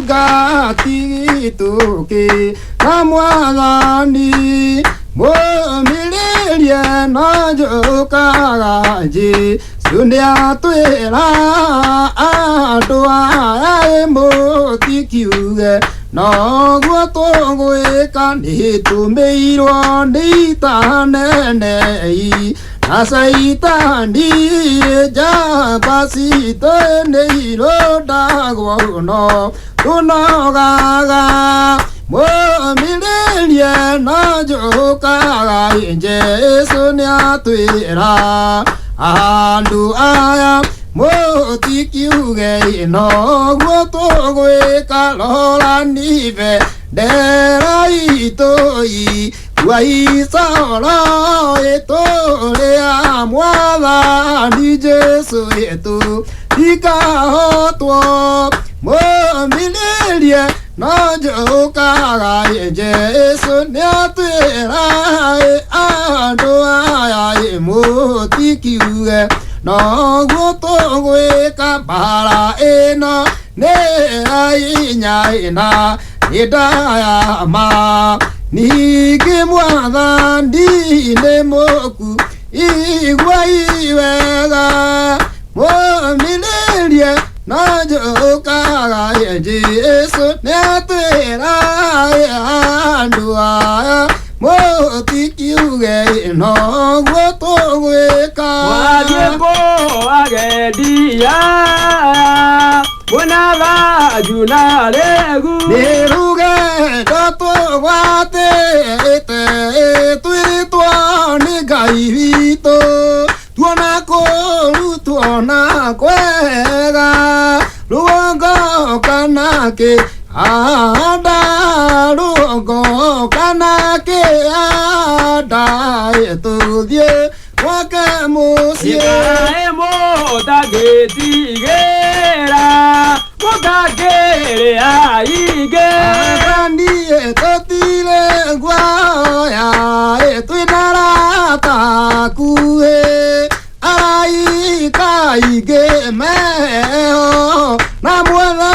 Tuga Tituki Namwazani Mo Mililia Najokaji Sundia Tuela Atua Mo Tikiuge No Guatogue Kani Tumeiro Nita Nene Asaita ni Japasito Neiro Dagono Tunogaga Mo Milelia Najoka Jesu Nyatuira Andu Aya Mo Tikiuge No Guatogue Kalola Nive Deraitoi Wai solo eto le amwala ni Jesu eto ika hoto mo milelia no joka Jesu nyatera ando aya mo tikiue no goto we kabala eno ne ai nyaina ida ma Nige mwana ndine moku Iwaiwega Mo milelia Najoka Jesu Netera Andua Mo tikiuge No Gotogueka Wajeko Agedia Bunava Junalegu Neruge Doto Guate Tuito Negaivito Tuona Colu Tuona Cuega Luego Canake Ada Luego Canake Ada Estudié Guacamusie Emo Tagetiguera Guacagere Aige Aganie Totile Guaya Etuinarata Kue Ai Kaige Meo Namuela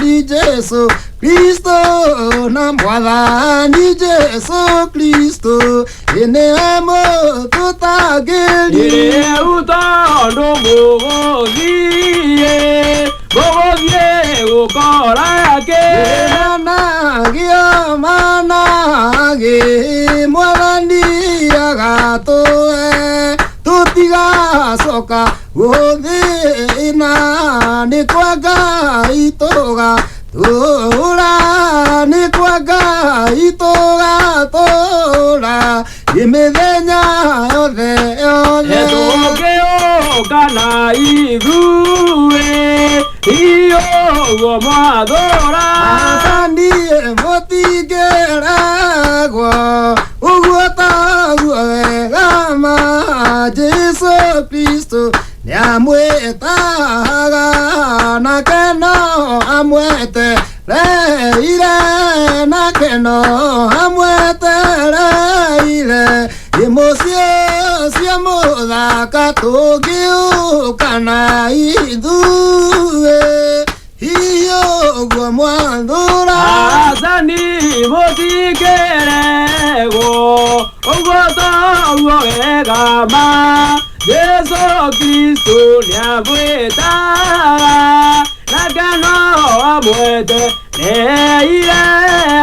ni Jesu Cristo Namuela ni Jesu Cristo Enemo Tutageli Utondo Bogozie Ukorake Managio Manage Mwalani Agato Tutiga Soka Godina Nikwaga Itoga Tora Nikwaga Itoga Tora Imedenya Ode Etokeo Kana Idue Iyo Gomadora Asani Motigera Gua Uguata Guegama Jesu Cristo Niamueta Nakeno Amuete Reire Nakeno Amuete Reire Emoción siamo da Katogio Kana Idue Iyo Guamuandora Asani Motigerego Ogoto Guegama Jesu Cristo Niamueta Nakeno Amuete Reire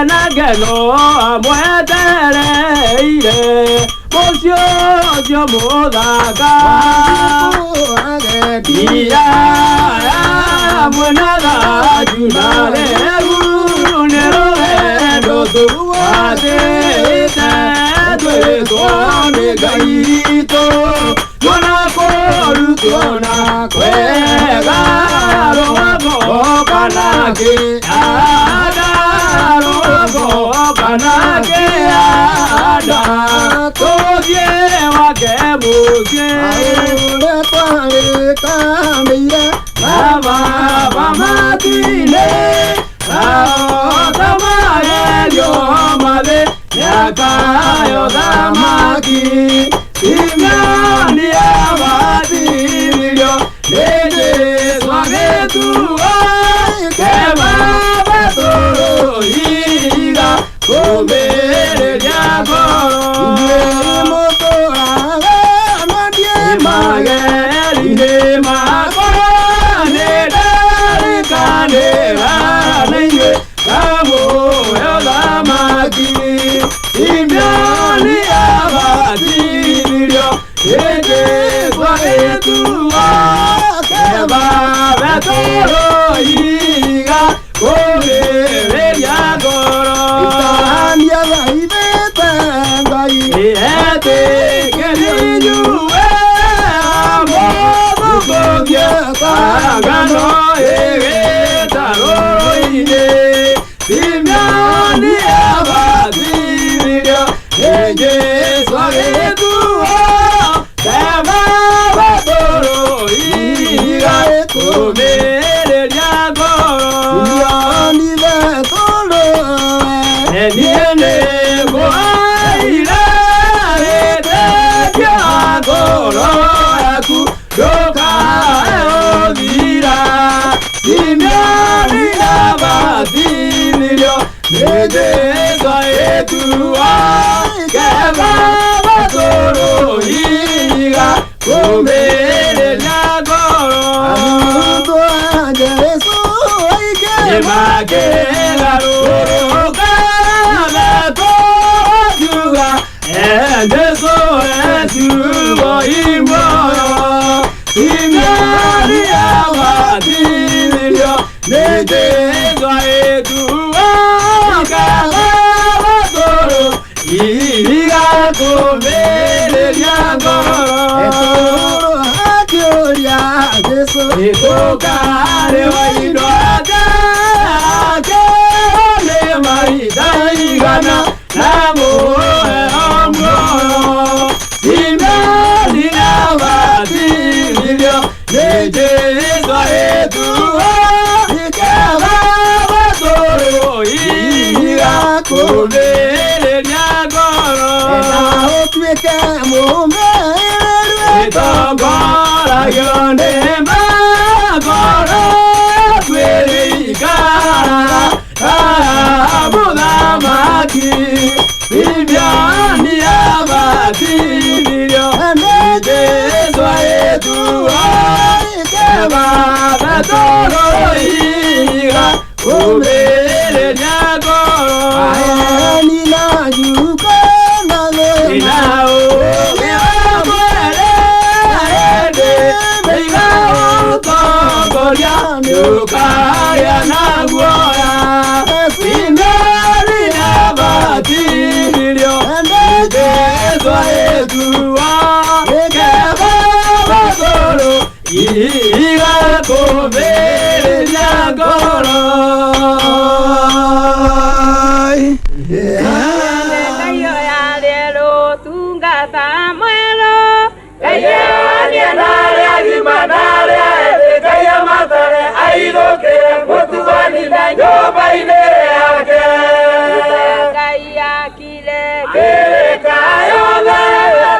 Nakeno Amuete Reire Mocio Modaka Dia Monada Junale Nero Dotu Ate Tuone Gaito Dona Koru Dona Kwega Rogo Kanake Ada Rogo Kanake Ada Todie Wakemuke Aure Pare Kamira Baba Bamatile Rao Tamaye Yomade Yakayo Damaki Imani Abadi Video Lede Swagetu Kema Nĩndĩthwa ĩtua keba matũrũ iga kũmĩrĩria ngoro nĩmakĩgarũrũka gatũkiuga Jesũ etugo imwoyo imĩaria matiririo nĩndĩthwa ĩtua keba matũrũ iga kũmĩrĩria ngoro Ikukare wa indoaka Akele maitaigana Namuhe omgoro Simeli na vatilio Nejezwa etuwa Ikeva watoro Iga kumele nyagoro Ena otweke mume Itongora yonde magoro Kwere ikara Abudamaki Ibiani abatirio Nejezwa etuwa Ikeva betoro iga Kumele nyagoro Aeni na yuko nalo Inao Nukaya na guoya Sinari na batirio Nĩndĩthwa ĩtua Keba matũrũ iga kũmĩrĩria ngoro Kayo ya lelo tungata mwelo Kayo ya nare agimanare Kaya matare aidoke mutuani na nyobaine yake Kaya kile kayo le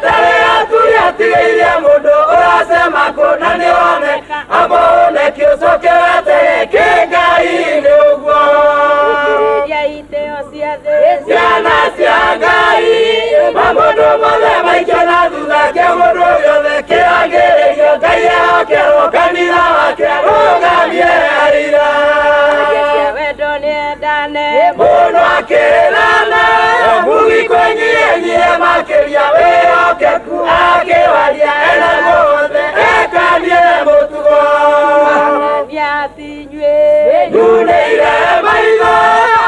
tare atuya tigeire mundu urasema kuna nione abone kiosoke ate kengai ni ugwo ya iteo ciathe ciana cia ngai mamundu mothe maikena thutha ke mundu yothe kĩagĩrĩrio ngai akerwo kanitha wake rũgamie arira wendo nĩendane mũndũ akĩrĩrane mũgĩkwenyianyie makĩria wĩhokeku akĩwaria ena guothe ekanie mũtugo nĩatinyuĩ nyunĩire maitho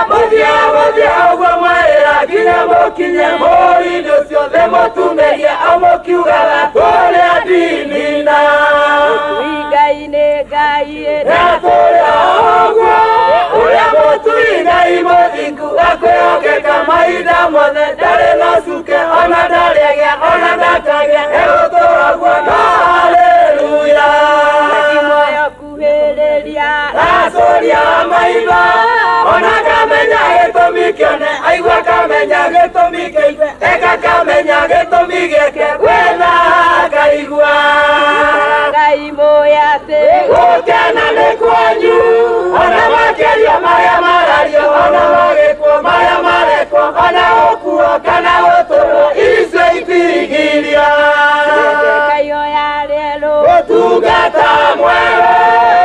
mũthia ũguo mwĩra nginya mũkinye mũri-inĩ ciothe mũtumĩrie amũkiugaga kũrĩa ndinina Ngai nĩ Ngai natũrĩa ũguo ũrĩa mũturi Ngai mũthingu akwĩhokeka mahinda mothe ndarĩ na cuke ona ndarĩagĩa ona ndakagĩa egũtũra guo no haleluya muoyo kuhĩrĩria acũria maitho ona kamenya gĩtũmi kĩone aigua kamenya gĩtũmi kĩigue eka kamenya gĩtũmi gĩake gwetha akaigua Ngai mũya atĩ gũkena nĩ kwanyu ona makĩria marĩa marario ona magĩkwo marĩa marekwo ona gũkuo kana gũtũrwo icio itingĩria Kayo ya lelo ũtungata mwerũ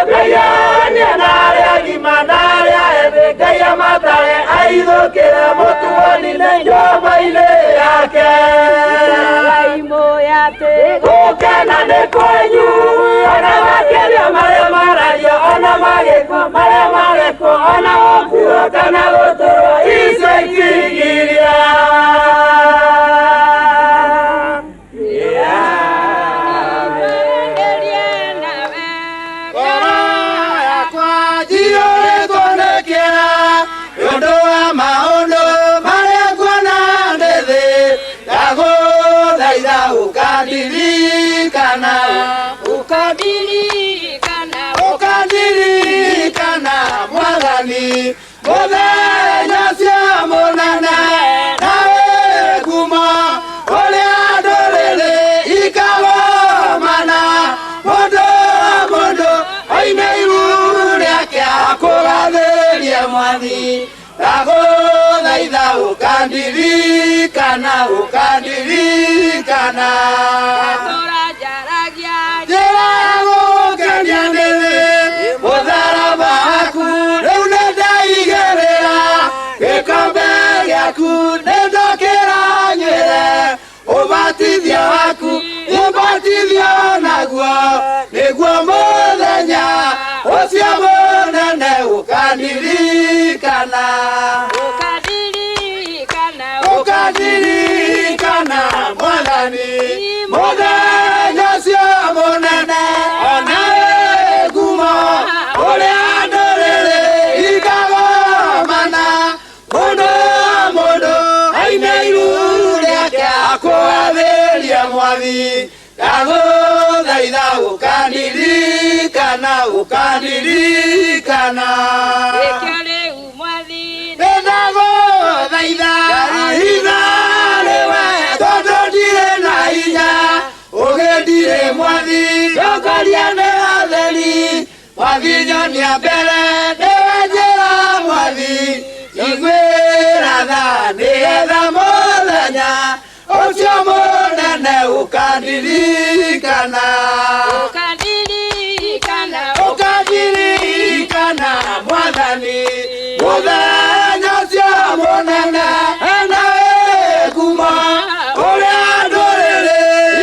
Ngai ania na arĩa agima na arĩa ethĩ Ngai amatare aithũkĩre mũtuanine nyũmba-inĩ yake Ngai mũya atĩ gũkena nĩ kwanyu ona makĩria marĩa marario ona magĩkwo marĩa marekwo ona gũkuo kana gũtũrwo icio itingĩria Ukadirikana mwathani muthenya cia munene nawe kuma ũrĩa ndũrĩrĩ ikagomana mũndũ oime iru rĩake akũgathĩrĩrie mwathi ndagũthaitha ũkandirikana ũkandirikana njĩra ya gũkenia nĩthĩ mũtharaba waku rĩu nĩndaigĩrĩra gĩkombe gĩaku nĩndokĩra nyuĩre ũbatithio waku ũbatithio naguo nĩguo mũthenya ũcio mũnene ũkandirikana ũkandirikana Mwathani mũthenya ũcio mũnene onawe ngumo ũrĩa ndũrĩrĩ ikagomana mũndũ mũndũ aine iru rĩake akũathĩria Mwathi ndagũthaitha ũkandirikana ũkandirikana ndagũthaitha hitha rĩwe tondũ ndirĩ na hinya ũgĩndirĩ Mwathi ndongoria nĩ atheri Mwathi nyonia mbere nĩwe njĩra Mwathi igwĩra tha nĩgetha mũthenya ũcio mũnene ũkandirikana ũkandirikana Mwathani mũthenya ũcio mũnene nawe ngumo ũrĩa ndũrĩrĩ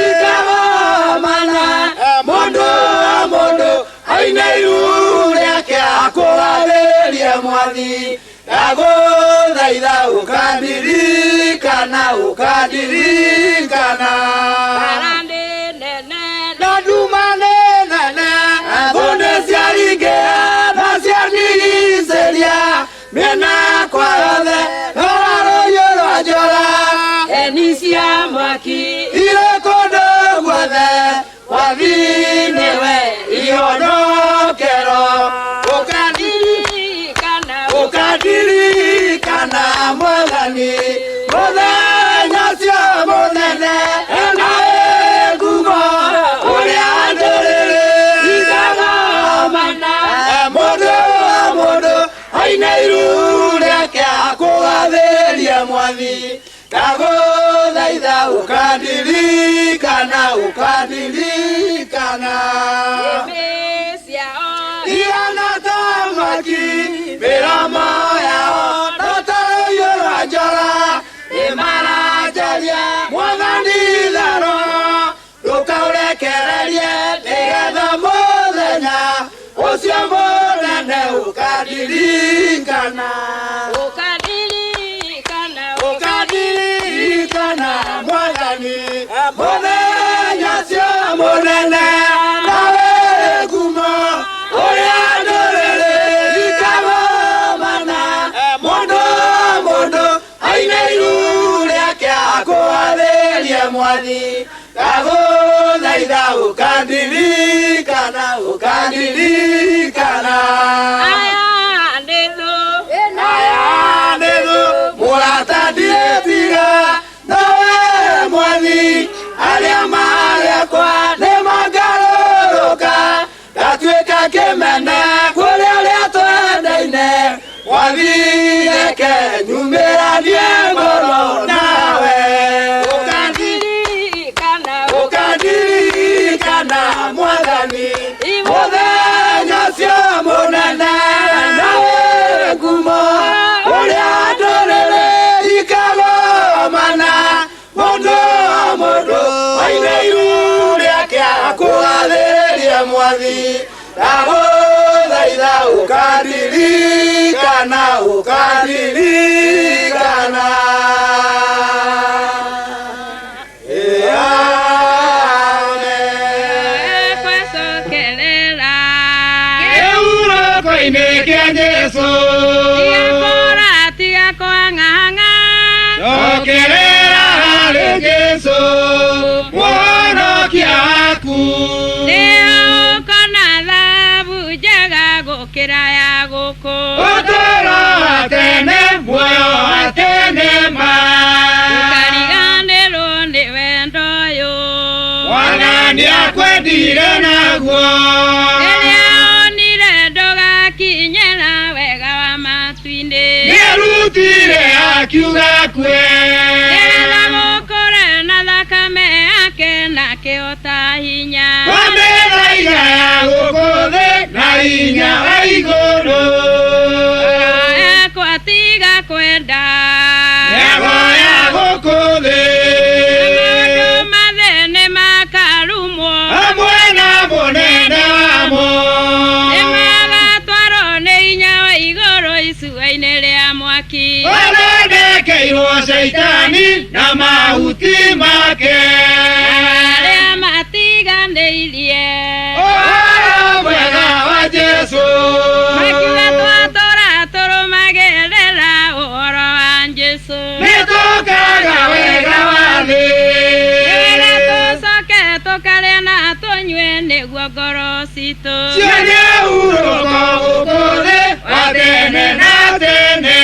ikagomana mũndũ mũndũ aine iru rĩake akũathĩrie Mwathi ndagũthaitha ũkandirikana ũkandirikana na nduma nene mbũndũ ciaringĩra na ciandigicĩria mĩena kwa yothe rora rũhiũ rwa njora heni cia mwaki irĩ kũndũ guothe Mwathi nĩwe ihonokero ũkandirikana Mwathani mũthenya ũcio mũnene nawe ngumo ũrĩa ndũrĩrĩ ikagomana mũndũ mũndũ aine iru rĩake akũathĩrie Mwathi ndagũthaitha ũkandirikana ũkandirikana ihana ta mwaki mĩromo yao no ta rũhiũ rwa njora nĩmaranjaria Mwathani tharo ndũkaũrekererie nĩgetha mũthenya ũcio mũnene ũkandirikana Mwathani mũthenya ũcio mũnene nawe ngumo ũrĩa ndũrĩrĩ ikagomana mũndũ mũndũ aine iru rĩake akũathĩrie Mwathi ndagũthaitha ũkandirikana ũkandirikana aya nĩ thũ mũrata ndirĩtiga nawe Mwathi arĩa magĩakwa nĩmangarũrũka ndatuĩka kĩmene kũrĩ ũrĩa twendaine Mwathi reke nyumĩranie ngoro nawe ũkandirikana Mwathani mũthenya ũcio mũnene nawe ngumo ũrĩa ndũrĩrĩ ikagomana mũndũ mũndũ aine iru rĩake akũathĩrie Mwathi ndagũthaitha ũkandirikana ũkandirikana kĩuroko-inĩ kĩa Jesũ okerera harĩ Jesũ mwonokia waku nĩũkona thahabu njega gũkĩra ya gũkũ ũtũũro wa tene muoyo wa tene ma ndũkariganĩrwo nĩ wendo ũyũ Mwana nĩakwendire naguo rĩrĩa onire ndũgakinyĩra wega wa matu-inĩ nĩaru kiuga kwe Nĩgetha gũkũre na thakame yake na kĩhota hinya Kwambĩra igaya gũkũ thĩ na hinya wa igũrũ Ekwatiga kwenda Egoya gũkũ thĩ Maũndũ mathe nĩ makarumwo Hamwe na mũnene wamo Nĩmagatwarwo nĩ hinya wa igũrũ icua-inĩ rĩa mwaki Wathondekeirwo Shaitani na mahuti make Arĩa matiganĩirie Ũhoro mwega wa Jesũ Makiuga twatũra tũrũmagĩrĩra ũhoro wa Jesũ Nĩtũkaga wega wa thĩ Nĩwega tũcoke tũkarĩa na tũnyue nĩguo ngoro citũ Cione ũhurũko gũkũ thĩ wa tene na tene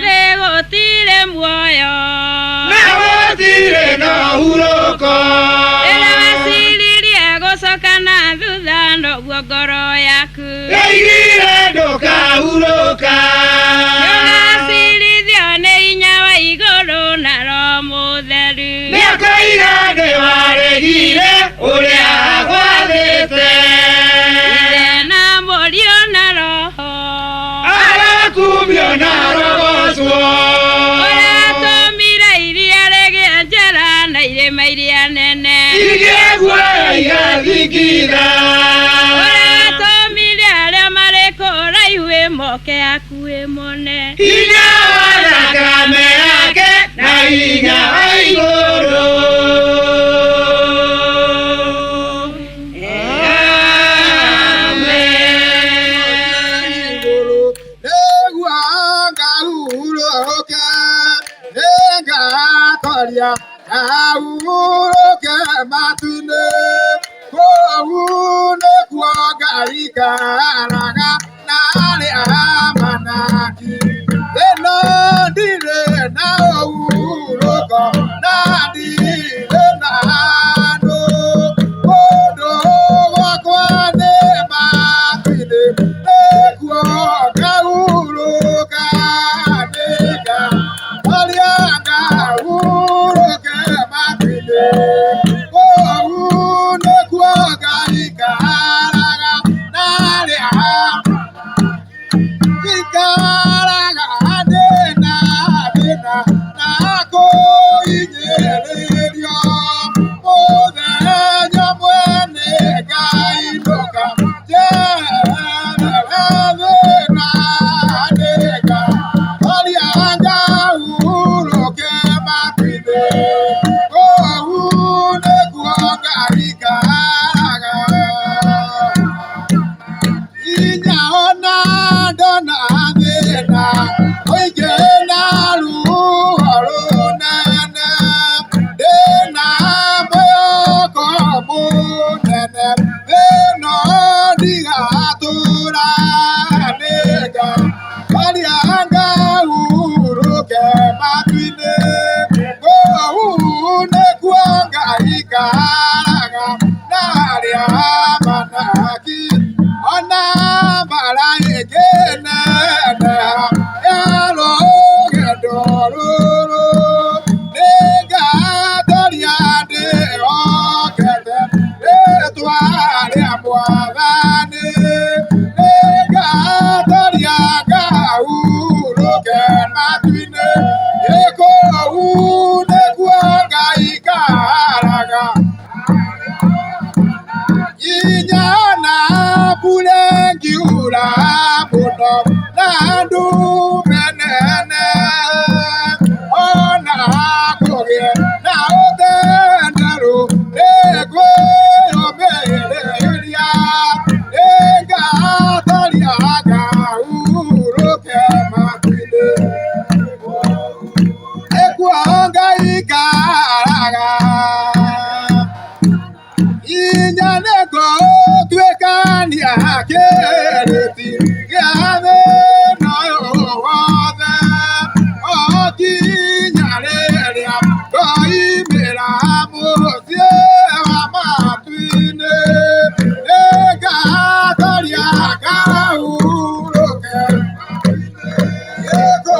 Thĩ gũtirĩ muoyo Na gũtirĩ na ũhurũko Rĩrĩa weciririe gũcoka na thutha noguo ngoro yaku Yaigire ndũkahurũka Nĩũgacirithio nĩ hinya wa igũrũ na Roho Mũtheru Mĩaka igana waregire ũrĩa gwathĩte Ithe na Mũriũ na Roho Arakumio na rogocwo Ũrĩa atũmire iria rĩgĩe njĩra na irĩma iria nene Igĩe guoya igathingitha Ũrĩa atũmire arĩa marĩ kũraihu moke hakuhĩ mone Hinya wa thakame yake na hinya wa igũrũ Ahuroke matune Kohune kuoga ikaraga Nale amanaki Eno dire na ohuroko Na dire na hano Odo wakwane matine Kuoga uroka nega Aliaga uroke matine Kohune kuoga ikaraga Nale ikaraga adena adena nako inyererio Odeño mwene gainoka Jena adena adega Alianga uroke matine Kohune kuoga ikaraga Inyona dona vena Oigena luhoro nene Dena moyo komu nene Veno digatura nega Alianga uruke matine Kohune kuanga ikaraga Naria manaki Ona malaikene Yalo gedororo Nega toriade okete Etuare amuavane Nega toriaga uroke matine Eko une kuanga ikaraga Inyana bulengiura muno nandu menene Ona koge na otenderu Egwe omereria Ega taliaga uroke matine Ekuanga ikaraga Inyanego twekania kereti Yave no wothe Okinyareria Koimera musie wa matwine Ega toliaga uroke Ego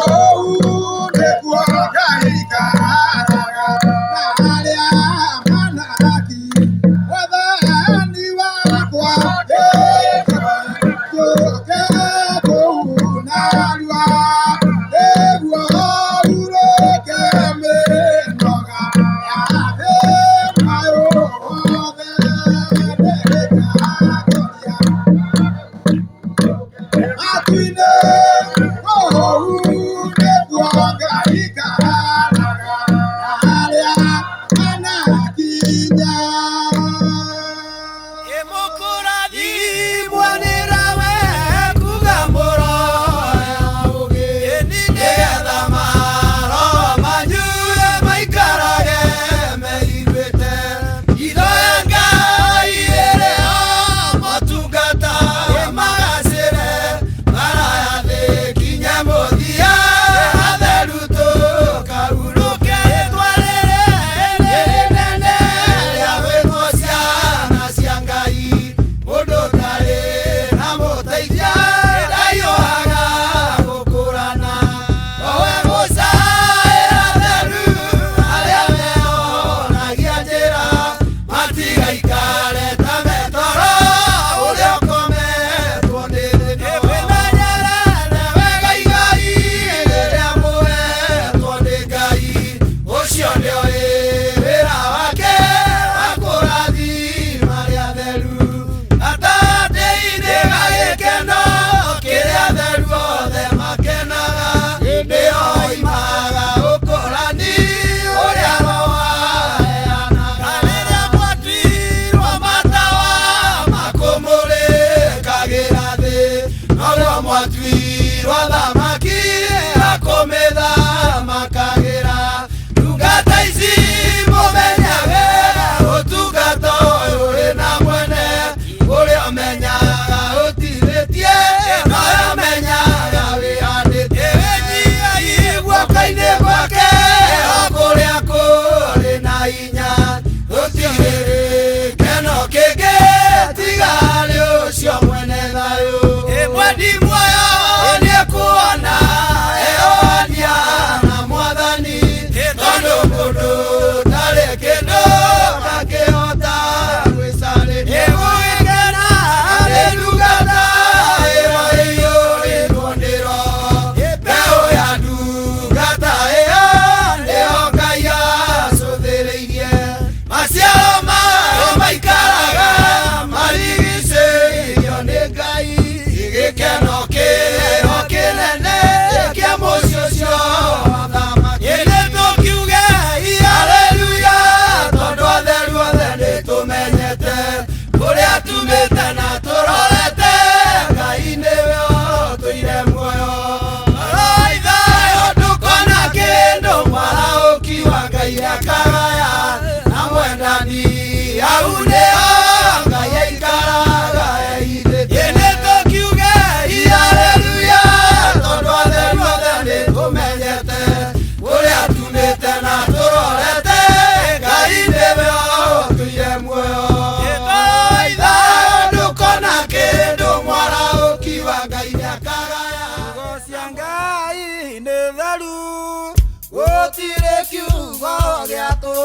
gĩatũ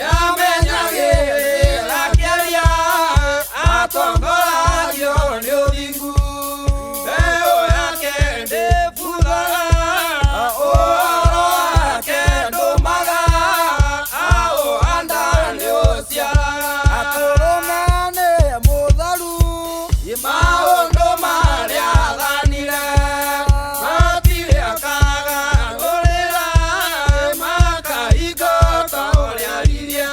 yamenyagĩrĩra kĩaria atongoragio nĩ ũthingu mbeũ yake ndĩbuthaga ũhoro wake ndũmaga aũhanda nĩ ũciaraga atũrũme nĩ mũtheru maũndũ marĩa athanire matirĩ akagarũrĩra makaingata ũrĩa ririe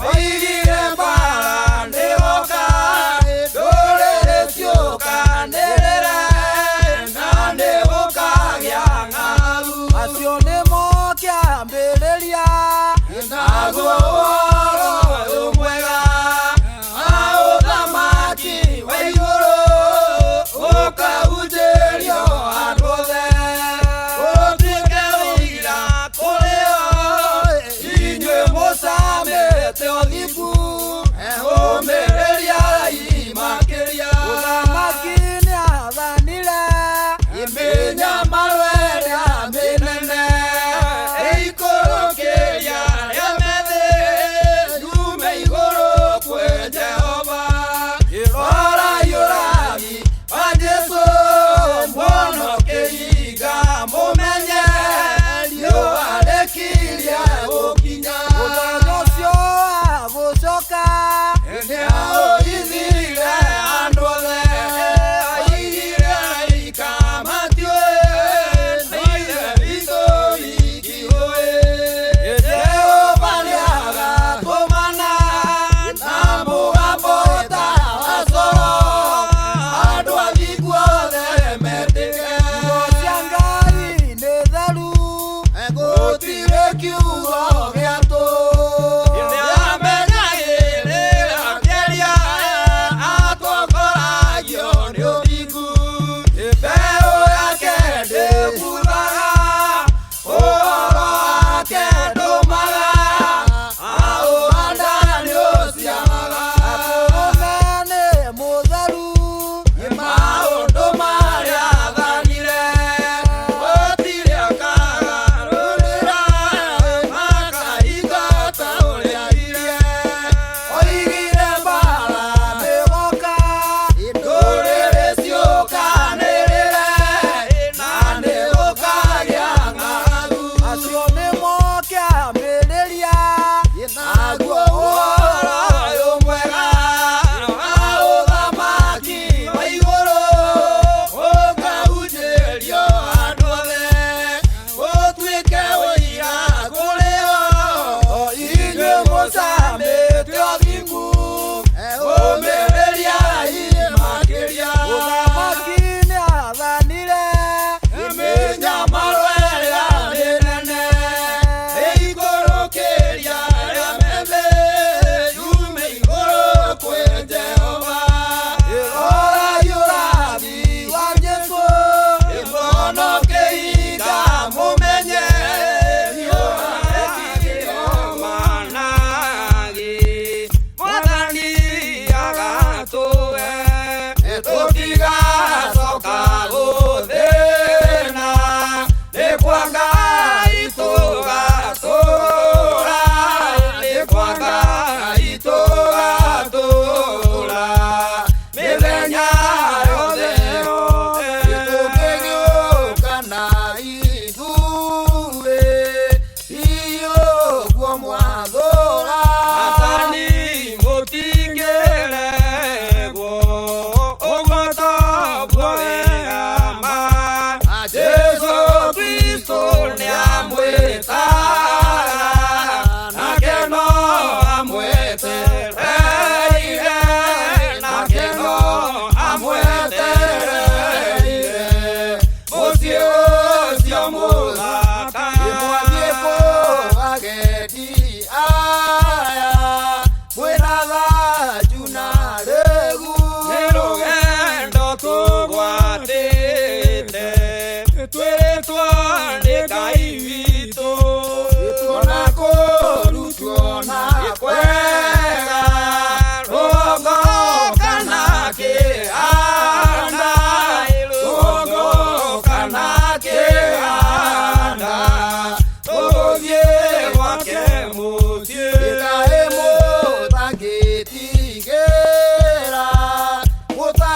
oigire mbara nĩgoka ndũrĩrĩ ciũkanĩrĩre na nĩgũkagĩa ng'aragu acio nĩmo kĩambĩrĩria naguo ũhoro ũyũ mwega wa ũthamaki wa igũrũ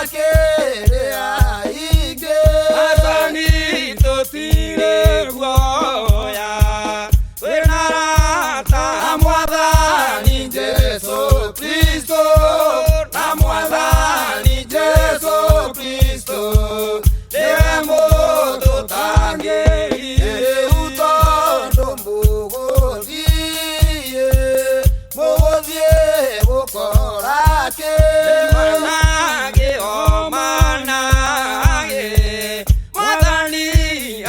makĩrĩa ingĩ Athani tũtirĩ guoya wĩna rata Mwathani Jesũ Kristo na Mwathani Jesũ Kristo niwe mũndũ tangĩrire rĩu tondũ mũgũthiĩ gũkora kĩ manage o manage Mwathani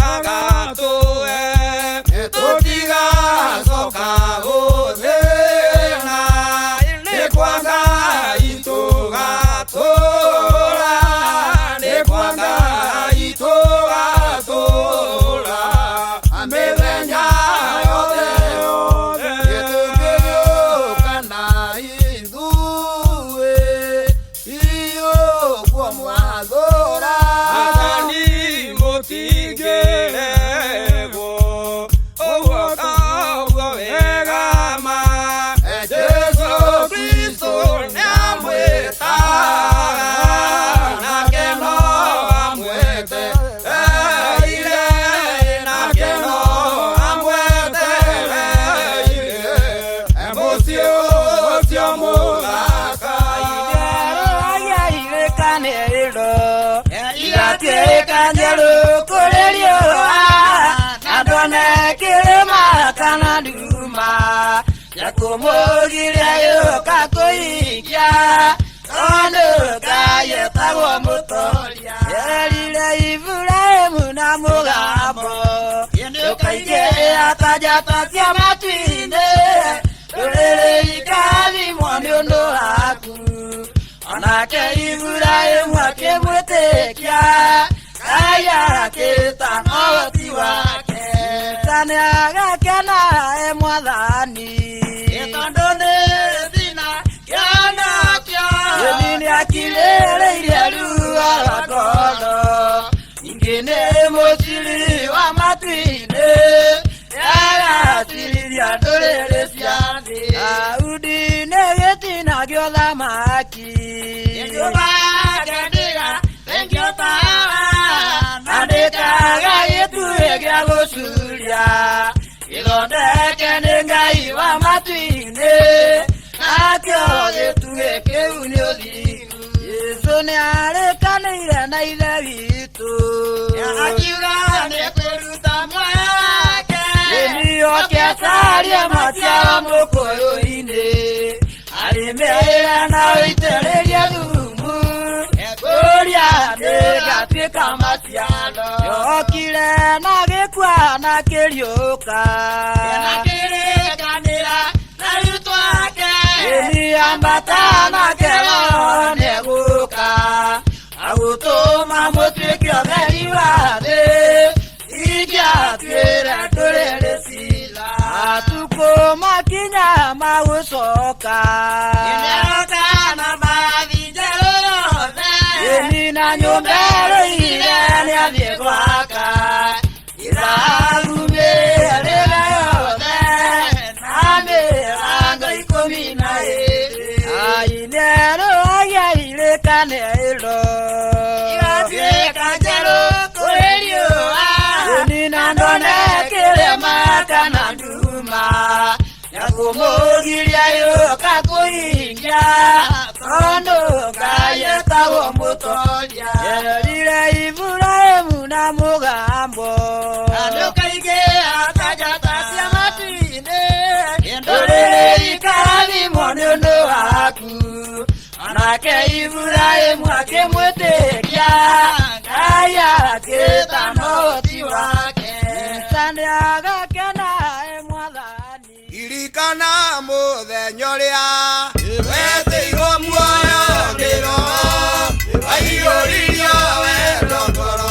agatũhe tũtigacoka gũthĩna nĩ kwa Ngai tũgatũũra nĩ kwa Ngai tũgatũũra mĩthenya yothe tũngĩgĩũka na ithuĩ iũguo mwathũra Athani mũtingĩregwo ũguo koguo wega ma Jesũ Kristo nĩamwĩtaga nake no amwetereire nake no amwetereire mũciĩ ũcio mũthaka igatuĩka njerũ kũrĩ riũa na ndone kĩrĩma kana nduma ya kũmũgiria gĩũka kũhingia tondũ Ngai etagwo mũtoria erire Iburahĩmu na mũgambo ndũkaigĩra ta njata cia matu-inĩ ndũrĩrĩ ikathimwo nĩ ũndũ waku onake Iburahĩmu akĩmwĩtĩkia Ngai agakĩta ũhoti wake tani agakena Mwathani tondũ nĩ thina kĩonokio nĩ akirĩrĩirie ruo rwa ngoro ningĩ nĩ mũciri wa matu-inĩ agaciriria ndũrĩrĩ cia thĩ Daudi nĩ gĩtinagio thamaki andĩkaga gĩtue gĩa gũcuria gĩthondeke nĩ Ngai wa matu-inĩ nakĩo gĩtue kĩu nĩ ũthingu Jesũ nĩ arĩkanĩire na ithe witũ akiuga nĩ kwĩruta muoyo wake nĩnioke acarie maciaro mũkũyũ-inĩ arĩmĩra na ũitĩrĩrie thumu kũria nĩgatuĩka maciaro yokire na gĩkua na kĩriũka nakĩrĩkanĩra na rutwo ake nĩambata nake Roho nĩegũka agũtũma mũtuĩke ũtheri wa thĩ ingĩatuĩre ndũrĩrĩ cira matukũ makinya magũcoka na mbathi njerũ yothe na nyũmba ĩrũire nĩathiĩ gwaka irarumĩrĩra yothe na mĩrango 12 ainerũagia irĩkanĩro igatuĩka njerũ kũrĩ riũa na ndone kĩrĩma kana nduma ya kũmũgiria gĩũka kũhingia tondũ Ngai etagwo mũtoria erire Iburahĩmu na mũgambo ndũkaigĩra ta njata cia matu-inĩ ndũrĩrĩ ikathimwo nĩ ũndũ waku onake Iburahĩmu akĩmwĩtĩkia Ngai agakĩta ũhoti wake nĩ agakena Mwathani Irikana mũthenya ũrĩa wetĩirwo muoyo nĩ Roho waiyũririo wendo ngoro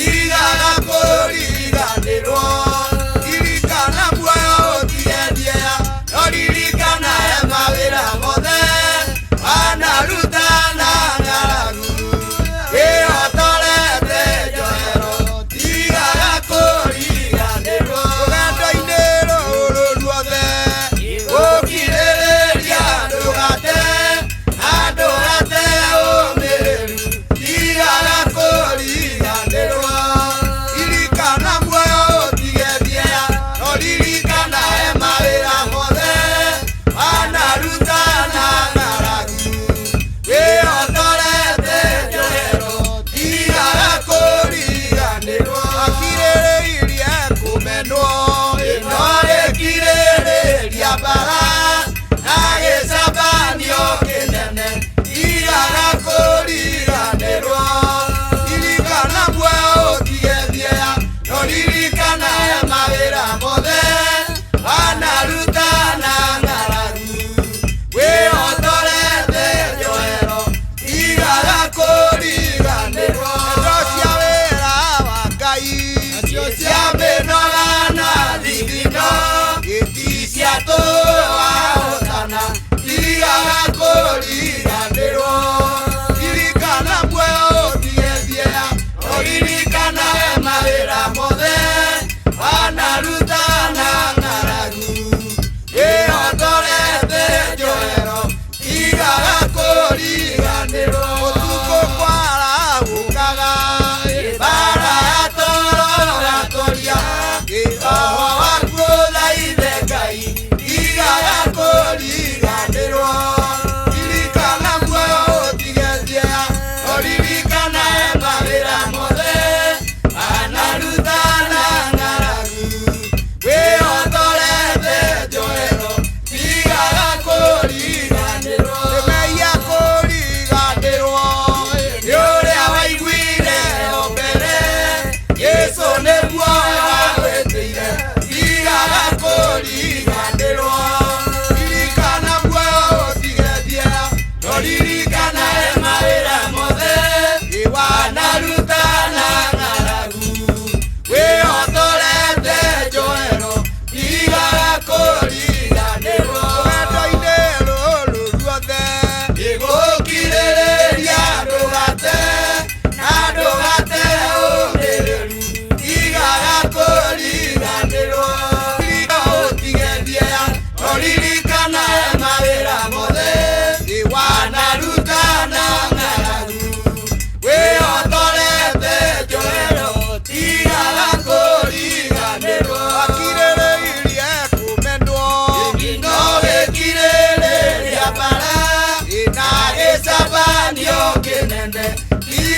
irigaga kũriganĩrwo irikana muoyo ũtiendie no ririkana mawĩra mothe wanaruta na ng'aragu wĩhotorete njohero irigaga kũriganĩrwo rũgendo-inĩ rũrũ ruothe gũkirĩrĩria andũ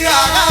tigaga